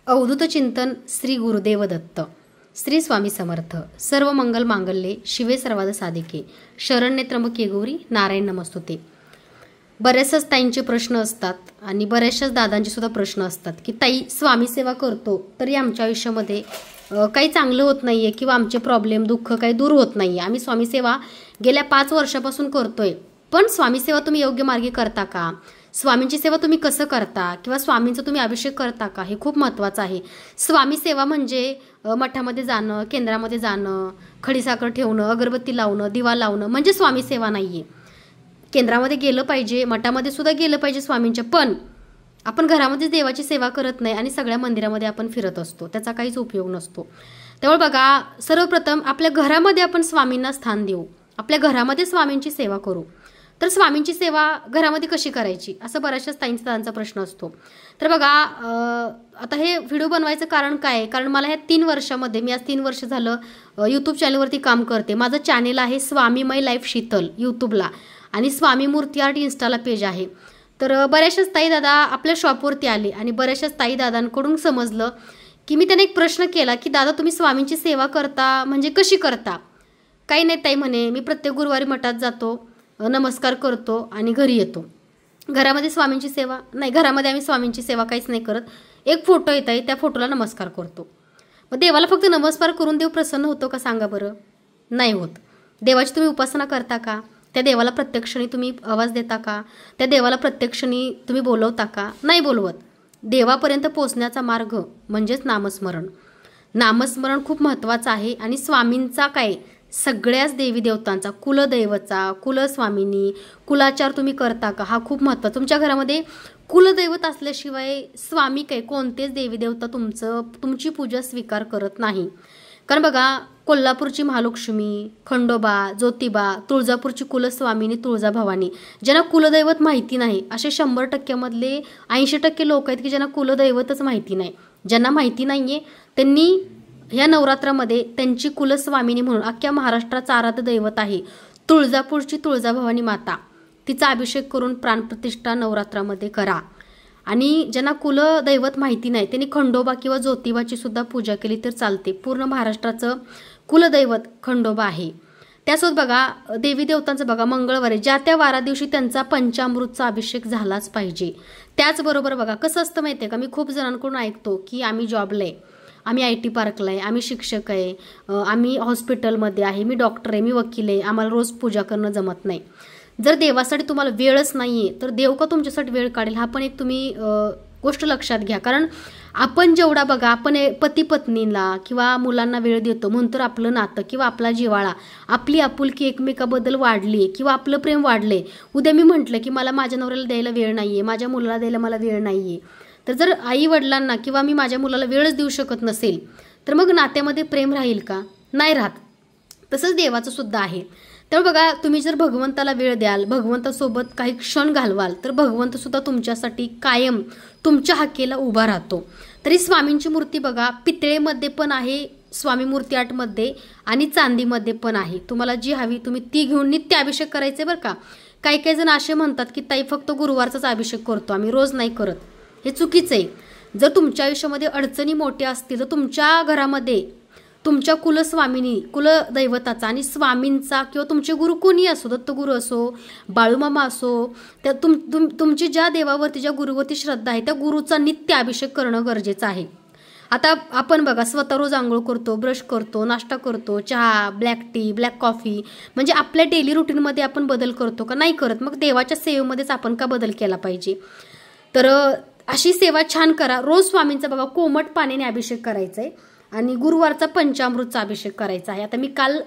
अवधूत चिंतन श्री गुरुदेव दत्त. श्री स्वामी समर्थ. सर्व मंगल मांगल्ये शिवे सर्वाद साधिके शरण्ये त्र्यंबके गौरी नारायण नमस्तुते. बरेचशाच ताईंचे प्रश्न असतात आणि बरेचशाच दादांचे सुद्धा प्रश्न असतात की ताई स्वामी सेवा करतो तरी आमच्या आयुष्यामध्ये काही चांगलं होत नाहीये किंवा आमचे प्रॉब्लेम दुःख काही दूर होत नाहीये. आम्ही स्वामी सेवा गेल्या 5 वर्षापासून करतोय, पण स्वामी सेवा तुम्ही योग्य मार्गे करता का, स्वामींची सेवा तुम्ही कसं करता किंवा स्वामींचा तुम्ही अभिषेक करता का, हे खूप महत्त्वाचं आहे. स्वामी सेवा म्हणजे मठामध्ये जाणं, केंद्रामध्ये जाणं, खडीसाखर ठेवणं, अगरबत्ती लावणं, दिवा लावणं म्हणजे स्वामी सेवा नाहीये. केंद्रामध्ये गेलं पाहिजे, मठामध्ये सुद्धा गेलं पाहिजे स्वामींच्या, पण आपण घरामध्ये देवाची सेवा करत नाही आणि सगळ्या मंदिरामध्ये आपण फिरत असतो, त्याचा काहीच उपयोग नसतो. त्यामुळे बघा, सर्वप्रथम आपल्या घरामध्ये आपण स्वामींना स्थान देऊ, आपल्या घरामध्ये स्वामींची सेवा करू. तर स्वामींची सेवा घरामध्ये कशी करायची असं बऱ्याचशाच ताईंचा प्रश्न असतो. तर बघा, आता हे व्हिडिओ बनवायचं कारण काय आहे, कारण मला ह्या 3 वर्षामध्ये, मी आज 3 वर्ष झालं यूट्यूब चॅनलवरती काम करते. माझं चॅनेल आहे स्वामीमय लाईफ शीतल यूट्यूबला आणि स्वामी मूर्ती आर्ट इंस्टाला पेज आहे. तर बऱ्याचशाच ताई दादा आपल्या शॉपवरती आले आणि बऱ्याचशाच ताई दादांकडून समजलं की मी त्यांना एक प्रश्न केला की दादा तुम्ही स्वामींची सेवा करता म्हणजे कशी करता. काही नाही ताई म्हणे, मी प्रत्येक गुरुवारी मठात जातो, नमस्कार करतो आणि घरी येतो. घरामध्ये स्वामींची सेवा नाही, घरामध्ये आम्ही स्वामींची सेवा काहीच नाही करत. एक फोटो येत आहे, त्या फोटोला नमस्कार करतो. मग देवाला फक्त नमस्कार करून देव प्रसन्न होतो का सांगा बरं? नाही होत. देवाची तुम्ही उपासना करता का? त्या देवाला प्रत्येक क्षणी तुम्ही आवाज देता का? त्या देवाला प्रत्येक क्षणी तुम्ही बोलवता का? नाही बोलवत. देवापर्यंत पोचण्याचा मार्ग म्हणजेच नामस्मरण. नामस्मरण खूप महत्त्वाचं आहे. आणि स्वामींचा काय, सगळ्याच देवी देवतांचा, कुलदैवचा, कुलस्वामिनी, कुलाचार तुम्ही करता का, हा खूप महत्त्वाचा. तुमच्या घरामध्ये कुलदैवत असल्याशिवाय स्वामी काय, कोणतेच देवी देवता तुमची पूजा स्वीकार करत नाही. कारण बघा, कोल्हापूरची महालक्ष्मी, खंडोबा, ज्योतिबा, तुळजापूरची कुलस्वामिनी तुळजाभवानी, ज्यांना कुलदैवत माहिती नाही असे 100% मधले 80% लोक आहेत की ज्यांना कुलदैवतच माहिती नाही. ज्यांना माहिती नाहीये त्यांनी ह्या नवरात्रामध्ये त्यांची कुलस्वामिनी म्हणून अख्ख्या महाराष्ट्राचं आराध्य दैवत आहे तुळजापूरची तुळजाभवानी माता, तिचा अभिषेक करून प्राणप्रतिष्ठा नवरात्रामध्ये करा. आणि ज्यांना कुलदैवत माहिती नाही त्यांनी खंडोबा किंवा ज्योतिबाची सुद्धा पूजा केली तर चालते. पूर्ण महाराष्ट्राचं कुलदैवत खंडोबा आहे. त्यासोबत बघा, देवी देवतांचं बघा, मंगळवारी ज्या त्या वारा दिवशी त्यांचा पंचामृतचा अभिषेक झालाच पाहिजे. त्याचबरोबर बघा कसं असतं माहिती आहे का, मी खूप जणांकडून ऐकतो की आम्ही जॉबला आहे, आम्ही IT पार्कला आहे, आम्ही शिक्षक आहे, आम्ही हॉस्पिटलमध्ये आहे, मी डॉक्टर आहे, मी वकील आहे, आम्हाला रोज पूजा करणं जमत नाही. जर देवासाठी तुम्हाला वेळच नाही आहे तर देव का तुमच्यासाठी वेळ काढेल, हा पण एक तुम्ही गोष्ट लक्षात घ्या. कारण आपण जेवढा बघा, आपण पती पत्नीला किंवा मुलांना वेळ देतो म्हणून आपलं नातं किंवा आपला जिव्हाळा, आपली आपुलकी एकमेकाबद्दल वाढली किंवा आपलं प्रेम वाढले. उद्या मी म्हटलं की मला माझ्या नवऱ्याला द्यायला वेळ नाही आहे, माझ्या मुलाला द्यायला मला वेळ नाही आहे, तर जर आई वडिलांना किंवा मी माझ्या मुलाला वेळच देऊ शकत नसेल तर मग नात्यामध्ये प्रेम राहील का? नाही राहत. तसंच देवाचं सुद्धा आहे. त्यामुळे बघा, तुम्ही जर भगवंताला वेळ द्याल, भगवंतासोबत काही क्षण घालवाल तर भगवंत सुद्धा तुमच्यासाठी कायम तुमच्या हाकेला उभा राहतो. तरी स्वामींची मूर्ती बघा, पितळेमध्ये पण आहे स्वामी मूर्ती आर्टमध्ये आणि चांदीमध्ये पण आहे. तुम्हाला जी हवी तुम्ही ती घेऊन नित्य अभिषेक करायचे बरं का. काही जण असे म्हणतात की ताई फक्त गुरुवारचाच अभिषेक करतो आम्ही, रोज नाही करत. हे चुकीचं आहे. जर तुमच्या आयुष्यामध्ये अडचणी मोठ्या असतील तर तुमच्या घरामध्ये तुमच्या कुलस्वामिनी, कुलदैवताचा आणि स्वामींचा किंवा तुमचे गुरु कोणी असो, दत्तगुरू असो, बाळूमामा असो, त्या तुमची ज्या देवावरती, ज्या गुरुवरती श्रद्धा आहे त्या गुरुचा नित्य अभिषेक करणं गरजेचं आहे. आता आपण बघा, स्वतः रोज आंघोळ करतो, ब्रश करतो, नाश्ता करतो, चहा, ब्लॅक टी, ब्लॅक कॉफी, म्हणजे आपल्या डेली रुटीनमध्ये आपण बदल करतो का? नाही करत. मग देवाच्या सेवेमध्येच आपण का बदल केला पाहिजे? तर अशी सेवा छान करा. रोज स्वामींचा बघा कोमट पाण्याने अभिषेक करायचा आहे आणि गुरुवारचा पंचामृतचा अभिषेक करायचा आहे. आता मी काल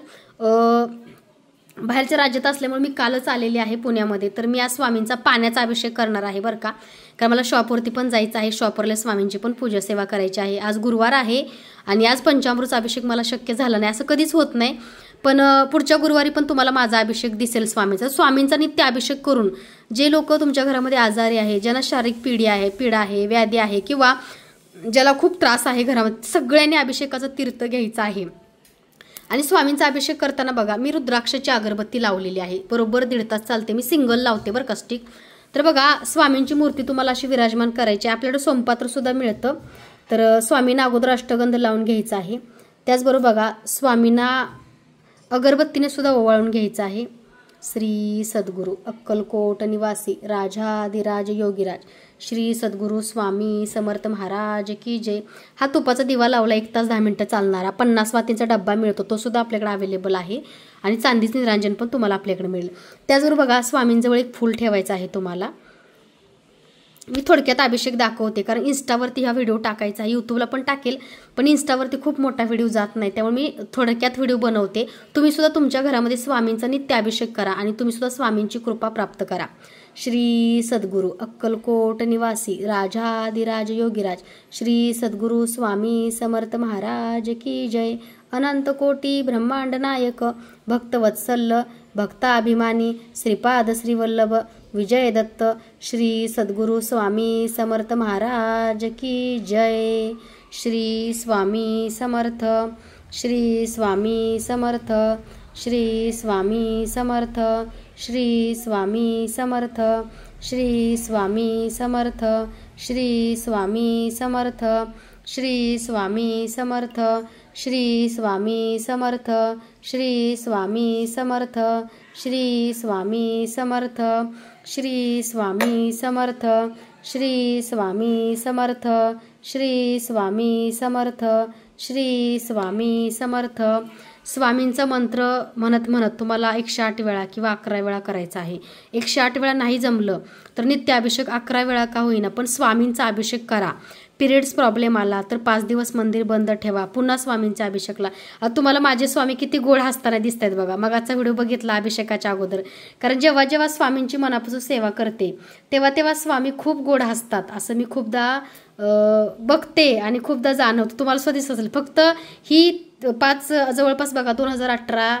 बाहेरच्या राज्यात असल्यामुळे मी कालच आलेली आहे पुण्यामध्ये, तर मी आज स्वामींचा पाण्याचा अभिषेक करणार आहे बरं का. कारण मला शॉपवरती पण जायचं आहे, शॉपवरल्या स्वामींची पण पूजा सेवा करायची आहे. आज गुरुवार आहे आणि आज पंचामृतचा अभिषेक मला शक्य झाला नाही, असं कधीच होत नाही. पण पुढच्या गुरुवारी पण तुम्हाला माझा अभिषेक दिसेल स्वामींचा. स्वामींचा नित्य अभिषेक करून जे लोक तुमच्या घरामध्ये आजारी आहे, ज्यांना शारीरिक पीडा आहे, व्याधी आहे किंवा ज्याला खूप त्रास आहे घरामध्ये, सगळ्यांनी अभिषेकाचं तीर्थ घ्यायचं आहे. आणि स्वामींचा अभिषेक करताना बघा, मी रुद्राक्षाची अगरबत्ती लावलेली आहे, बरोबर 1.5 तास चालते. मी सिंगल लावते बरं का, स्टिक. तर बघा, स्वामींची मूर्ती तुम्हाला अशी विराजमान करायची. आपल्याकडे सोमपात्र सुद्धा मिळतं. तर स्वामींना अगोदर अष्टगंध लावून घ्यायचा आहे. त्याचबरोबर बघा स्वामींना अगरबत्तीने सुद्धा ओवाळून घ्यायचं आहे. श्री सद्गुरू अक्कलकोट निवासी राजाधिराज योगीराज श्री सद्गुरू स्वामी समर्थ महाराज की जय. हा तुपाचा दिवा लावला 1 तास 10 मिनिटं चालणारा 50 वातीचा डब्बा मिळतो, तो सुद्धा आपल्याकडे अवेलेबल आहे. आणि चांदीचं निरांजन पण तुम्हाला आपल्याकडे मिळेल. त्याचबरोबर बघा स्वामींजवळ एक फूल ठेवायचं आहे तुम्हाला. मी थोडक्यात अभिषेक दाखवते कारण इन्स्टावरती हा व्हिडिओ टाकायचा आहे, यूट्यूबला पण टाकेल, पण इन्स्टावरती खूप मोठा व्हिडिओ जात नाही, त्यामुळे मी थोडक्यात व्हिडिओ बनवते. तुम्ही सुद्धा तुमच्या घरामध्ये स्वामींचा नित्य अभिषेक करा आणि तुम्ही सुद्धा स्वामींची कृपा प्राप्त करा. श्री सद्गुरू अक्कलकोट निवासी राजाधिराज योगीराज श्री सद्गुरू स्वामी समर्थ महाराज की जय. अनंत कोटी ब्रह्मांड नायक भक्तवत्सल भक्ताभिमानी श्रीपाद श्रीवल्लभ विजय दत्त श्री सद्गुरू स्वामी समर्थ महाराज की जय. श्री स्वामी समर्थ श्री स्वामी समर्थ श्री स्वामी समर्थ श्री स्वामी समर्थ श्री स्वामी समर्थ श्री स्वामी समर्थ श्री स्वामी समर्थ श्री स्वामी समर्थ श्री स्वामी समर्थ श्री स्वामी समर्थ श्री स्वामी समर्थ श्री स्वामी समर्थ श्री स्वामी समर्थ श्री स्वामी समर्थ. स्वामींचा मंत्र म्हणत म्हणत तुम्हाला 108 वेळा किंवा 11 वेळा करायचा आहे. 108 वेळा नाही जमलं तर नित्य अभिषेक 11 वेळा का होईना पण स्वामींचा अभिषेक करा. पिरियड्स प्रॉब्लेम आला तर 5 दिवस मंदिर बंद ठेवा, पुन्हा स्वामींच्या अभिषेकला. तुम्हाला माझे स्वामी किती गोड हसताना दिसत आहेत बघा. मगाचा व्हिडिओ बघितला अभिषेकाच्या अगोदर, कारण जेव्हा जेव्हा स्वामींची मनापासून सेवा करते तेव्हा तेव्हा स्वामी खूप गोड हसतात असं मी खूपदा बघते आणि खूपदा जाणवतं. तुम्हाला सुद्धा दिसत असेल. फक्त ही 5 जवळपास बघा 2018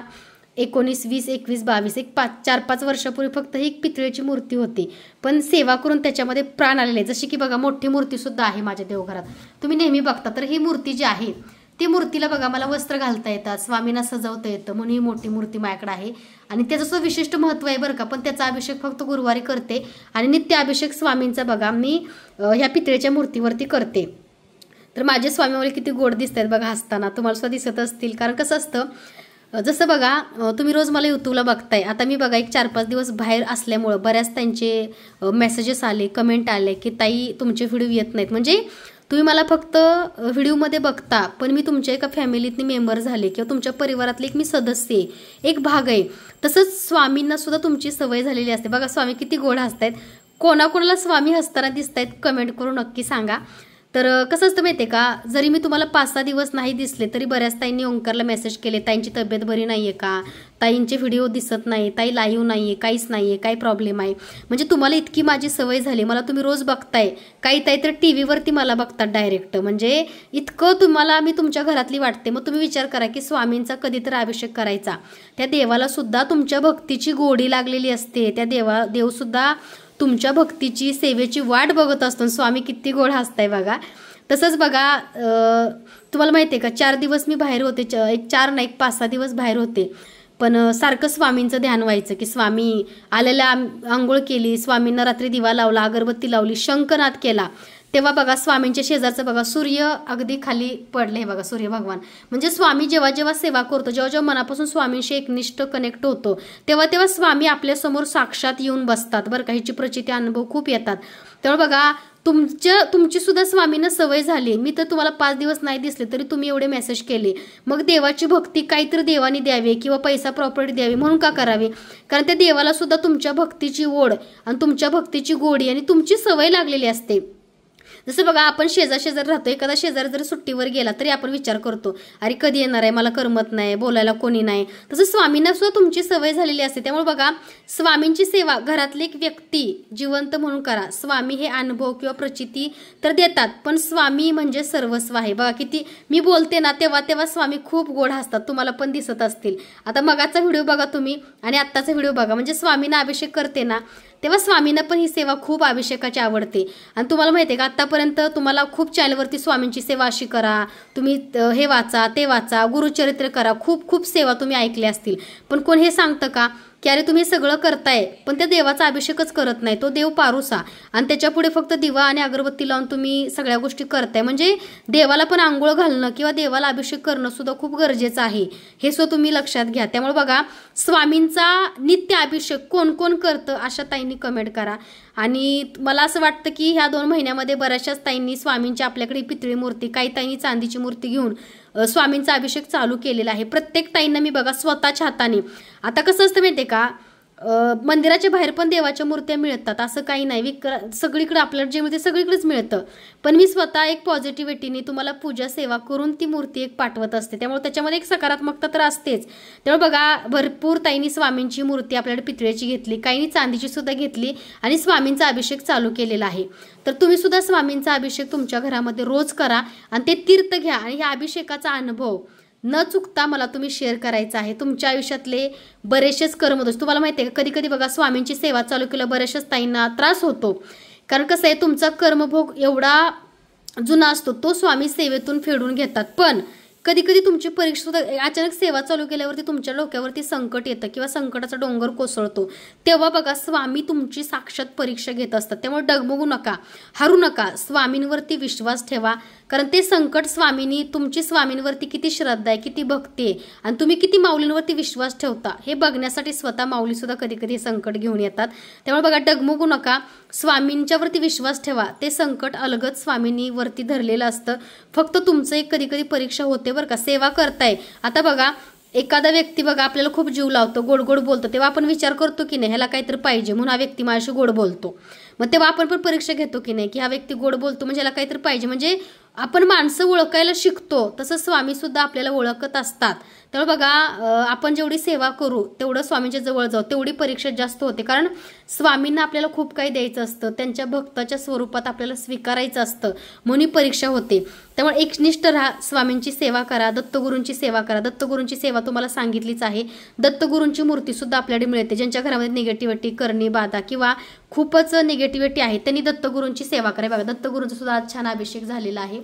19 20 21 22 एक 4-5 वर्षापूर्वी फक्त ही एक पितळेची मूर्ती होती, पण सेवा करून त्याच्यामध्ये प्राण आलेले. जशी की बघा मोठी मूर्ती सुद्धा आहे माझ्या देवघरात, तुम्ही नेहमी बघता. तर ही मूर्ती जी आहे ती मूर्तीला बघा मला वस्त्र घालता येतात, स्वामींना सजवता येतं, म्हणून ही मोठी मूर्ती माझ्याकडे आहे. आणि त्याचं सुद्धा विशिष्ट महत्त्व आहे बरं का. पण त्याचा अभिषेक फक्त गुरुवारी करते आणि नित्य अभिषेक स्वामींचा बघा मी ह्या पितळेच्या मूर्तीवरती करते. तर माझे स्वामीमुळे किती गोड दिसत आहेत बघा हसताना, तुम्हाला सुद्धा दिसत असतील. कारण कसं असतं, जसं बघा तुम्ही रोज मला यूट्यूबला बघताय, आता मी बघा एक 4-5 दिवस बाहेर असल्यामुळं बऱ्याच त्यांचे मेसेजेस आले, कमेंट आले की ताई तुमचे व्हिडिओ येत नाहीत. म्हणजे तुम्ही मला फक्त व्हिडिओमध्ये बघता, पण मी तुमच्या एका फॅमिलीतनी मेंबर झाले किंवा तुमच्या परिवारातले एक मी सदस्य आहे, एक भाग आहे. तसंच स्वामींना सुद्धा तुमची सवय झालेली असते. बघा स्वामी किती गोड हसतायत. कोणाकोणाला स्वामी हसताना दिसत आहेत कमेंट करून नक्की सांगा. तर कसं असतं माहिती आहे का, जरी मी तुम्हाला 5-6 दिवस नाही दिसले तरी बऱ्याच ताईंनी ओंकारला मेसेज केले, ताईंची तब्येत बरी नाही आहे का, ताईंचे व्हिडिओ दिसत नाही, ताई लाईव्ह नाही आहे, काहीच नाही आहे, काय प्रॉब्लेम आहे. म्हणजे तुम्हाला इतकी माझी सवय झाली, मला तुम्ही रोज बघताय. काही ताई तर टी व्हीवरती मला बघतात डायरेक्ट. म्हणजे इतकं तुम्हाला मी तुमच्या घरातली वाटते. मग तुम्ही विचार करा की स्वामींचा कधीतरी अभिषेक करायचा. त्या देवाला सुद्धा तुमच्या भक्तीची गोडी लागलेली असते. त्या देवसुद्धा तुमच्या भक्तीची सेवेची वाट बघत असतो. स्वामी किती गोड हसताय बघा. तसंच बघा तुम्हाला माहिती आहे का, 4 दिवस मी बाहेर होते, एक 4 नाही 5-6 दिवस बाहेर होते, पण सारखं स्वामींचं ध्यान व्हायचं की स्वामी आलेल्या आंघोळ केली, स्वामींना रात्री दिवा लावला, अगरबत्ती लावली, शंखनाद केला, तेव्हा बघा स्वामींच्या शेजारचं बघा सूर्य अगदी खाली पडले बघा, सूर्य भगवान. म्हणजे स्वामी जेव्हा जेव्हा सेवा करतो, जेव्हा जेव्हा मनापासून स्वामींशी एकनिष्ठ कनेक्ट होतो, तेव्हा तेव्हा स्वामी आपल्यासमोर साक्षात येऊन बसतात बरं का. ह्याची प्रचिती अनुभव खूप येतात. त्यामुळे बघा तुमची सुद्धा स्वामींना सवय झाली. मी तर तुम्हाला 5 दिवस नाही दिसले तरी तुम्ही एवढे मेसेज केले. मग देवाची भक्ती काहीतरी देवानी द्यावी किंवा पैसा प्रॉपर्टी द्यावी म्हणून का करावी, कारण त्या देवाला सुद्धा तुमच्या भक्तीची ओढ आणि तुमच्या भक्तीची गोडी आणि तुमची सवय लागलेली असते. जसं बघा आपण शेजार राहतो, एखादा शेजार जरी सुट्टीवर गेला तरी आपण विचार करतो अरे कधी येणार आहे, मला करमत नाही, बोलायला कोणी नाही. तसं स्वामींना सुद्धा तुमची सवय झालेली असते. त्यामुळे बघा स्वामींची सेवा घरातली एक व्यक्ती जिवंत म्हणून करा. स्वामी हे अनुभव किंवा प्रचिती तर देतात, पण स्वामी म्हणजे सर्वस्व आहे. बघा किती मी बोलते ना तेव्हा तेव्हा स्वामी खूप गोड हसतात, तुम्हाला पण दिसत असतील. आता मगाचा व्हिडिओ बघा तुम्ही आणि आत्ताचा व्हिडिओ बघा, म्हणजे स्वामींना अभिषेक करते ना तेव्हा स्वामींना पण ही सेवा खूप अभिषेकाची आवडते. आणि तुम्हाला माहिती आहे का, आतापर्यंत तुम्हाला खूप चॅनलवरती स्वामींची सेवा अशी करा, तुम्ही हे वाचा ते वाचा, गुरुचरित्र करा, खूप खूप सेवा तुम्ही ऐकल्या असतील. पण कोण हे सांगतं का की अरे तुम्ही सगळं करताय पण त्या देवाचा अभिषेकच करत नाही, तो देव पारुसा, आणि त्याच्या पुढे फक्त दिवा आणि अगरबत्ती लावून तुम्ही सगळ्या गोष्टी करताय, म्हणजे देवाला पण आंघोळ घालणं किंवा देवाला अभिषेक करणं सुद्धा खूप गरजेचं आहे, हे सुद्धा तुम्ही लक्षात घ्या. त्यामुळे बघा, स्वामींचा नित्य अभिषेक कोण कोण करतं अशा ताईंनी कमेंट करा. आणि मला असं वाटतं की ह्या 2 महिन्यामध्ये बऱ्याचशाच ताईंनी स्वामींची आपल्याकडे पितळी मूर्ती, काही ताईंनी चांदीची मूर्ती घेऊन स्वामींचा अभिषेक चालू केलेला आहे. प्रत्येक ताईंना मी बघा स्वतःच्या हाताने, आता कसं असतं माहिती आहे का, मंदिराच्या बाहेर पण देवाच्या मूर्त्या मिळतात असं काही नाही, सगळीकडे आपल्याला जे मिळते सगळीकडेच मिळतं, पण मी स्वतः एक पॉझिटिव्हिटीने तुम्हाला पूजा सेवा करून ती मूर्ती एक पाठवत असते, त्यामुळे त्याच्यामध्ये एक सकारात्मकता तर असतेच. त्यामुळे बघा, भरपूर ताईंनी स्वामींची मूर्ती आपल्याकडे पितळेची घेतली, काहींनी चांदीची सुद्धा घेतली आणि स्वामींचा अभिषेक चालू केलेला आहे. तर तुम्ही सुद्धा स्वामींचा अभिषेक तुमच्या घरामध्ये रोज करा आणि ते तीर्थ घ्या आणि ह्या अभिषेकाचा अनुभव न चुकता मला तुम्ही शेअर करायचा आहे. तुमच्या आयुष्यातले बरेचसेच कर्मदोष, तुम्हाला माहिती आहे का, कधी कधी बघा स्वामींची सेवा चालू केलं बऱ्याचशाच ताईंना त्रास होतो, कारण कसं आहे, तुमचा कर्मभोग एवढा जुना असतो, तो स्वामी सेवेतून फेडून घेतात. पण कधी कधी तुमची परीक्षा सुद्धा, अचानक सेवा चालू केल्यावरती तुमच्या डोक्यावरती संकट येतं किंवा संकटाचा डोंगर कोसळतो, तेव्हा बघा स्वामी तुमची साक्षात परीक्षा घेत असतात. त्यामुळे डगमगू नका, हरू नका, स्वामींवरती विश्वास ठेवा, कारण ते संकट स्वामींनी, तुमची स्वामींवरती किती श्रद्धा आहे, किती भक्ती आहे आणि तुम्ही किती माऊलींवरती विश्वास ठेवता हे बघण्यासाठी स्वतः माऊली सुद्धा कधी कधी संकट घेऊन येतात. त्यामुळे बघा, डगमगू नका, स्वामींच्यावरती विश्वास ठेवा, ते संकट अलगद स्वामींनी वरती धरलेलं असतं, फक्त तुमचं एक कधी कधी परीक्षा होते बरं का. सेवा करताय, आता बघा एखादा व्यक्ती बघा आपल्याला खूप जीव लावतो, गोड गोड बोलतो, तेव्हा आपण विचार करतो की नाही ह्याला काहीतरी पाहिजे म्हणून हा व्यक्ती माझ्याशी गोड बोलतो, मग तेव्हा आपण पण परीक्षा घेतो की नाही की हा व्यक्ती गोड बोलतो म्हणजे ह्याला काहीतरी पाहिजे, म्हणजे आपण माणसं ओळखायला शिकतो, तसं स्वामी सुद्धा आपल्याला ओळखत असतात. त्यामुळे बघा, आपण जेवढी सेवा करू तेवढं स्वामींच्या जवळ जाऊ तेवढी परीक्षा जास्त होते, कारण स्वामींना आपल्याला खूप काही द्यायचं असतं, त्यांच्या भक्ताच्या स्वरूपात आपल्याला स्वीकारायचं असतं, म्हणून परीक्षा होते. त्यामुळे एकनिष्ठ राहा, स्वामींची सेवा करा, दत्तगुरूंची सेवा करा. दत्तगुरूंची सेवा तुम्हाला सांगितलीच आहे. दत्तगुरूंची मूर्ती सुद्धा आपल्याकडे मिळते, ज्यांच्या घरामध्ये निगेटिव्हिटी, करणी बाधा किंवा खूपच निगेटिव्हिटी आहे त्यांनी दत्तगुरूंची सेवा करा. बघा, दत्तगुरूंचा सुद्धा आज छान अभिषेक झालेला आहे.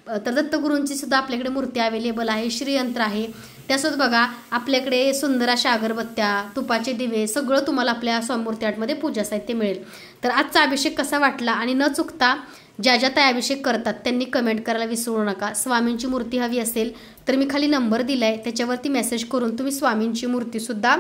तर दत्तगुरूंची सुद्धा आपल्याकडे मूर्ती अवेलेबल आहे, श्रीयंत्र आहे, त्यासोबत बघा आपल्याकडे सुंदर अशा अगरबत्त्या, तुपाचे दिवे, सगळं तुम्हाला आपल्या स्वामीमूर्ती आर्टमध्ये पूजा साहित्य मिळेल. तर आजचा अभिषेक कसा वाटला, आणि न चुकता ज्या ज्या ताई अभिषेक करतात त्यांनी कमेंट करायला विसरू नका. स्वामींची मूर्ती हवी असेल तर मी खाली नंबर दिलाय, त्याच्यावरती मेसेज करून तुम्ही स्वामींची मूर्ती सुद्धा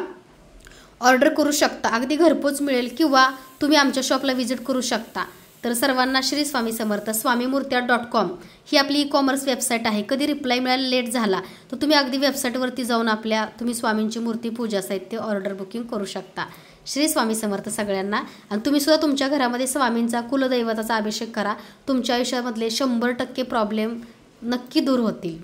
ऑर्डर करू शकता, अगदी घरपोच मिळेल, किंवा तुम्ही आमच्या शॉपला व्हिजिट करू शकता. तर सर्वांना श्री स्वामी समर्थ. swamimurtya.com ही आपली ई-कॉमर्स वेबसाईट आहे. कधी रिप्लाय मिळायला लेट झाला तर तुम्ही अगदी वेबसाईटवरती जाऊन तुम्ही स्वामींची मूर्ती, पूजा साहित्य ऑर्डर बुकिंग करू शकता. श्री स्वामी समर्थ सगळ्यांना. आणि तुम्ही सुद्धा तुमच्या घरामध्ये स्वामींचा, कुलदैवताचा अभिषेक करा, तुमच्या आयुष्यामधले 100% प्रॉब्लेम नक्की दूर होतील.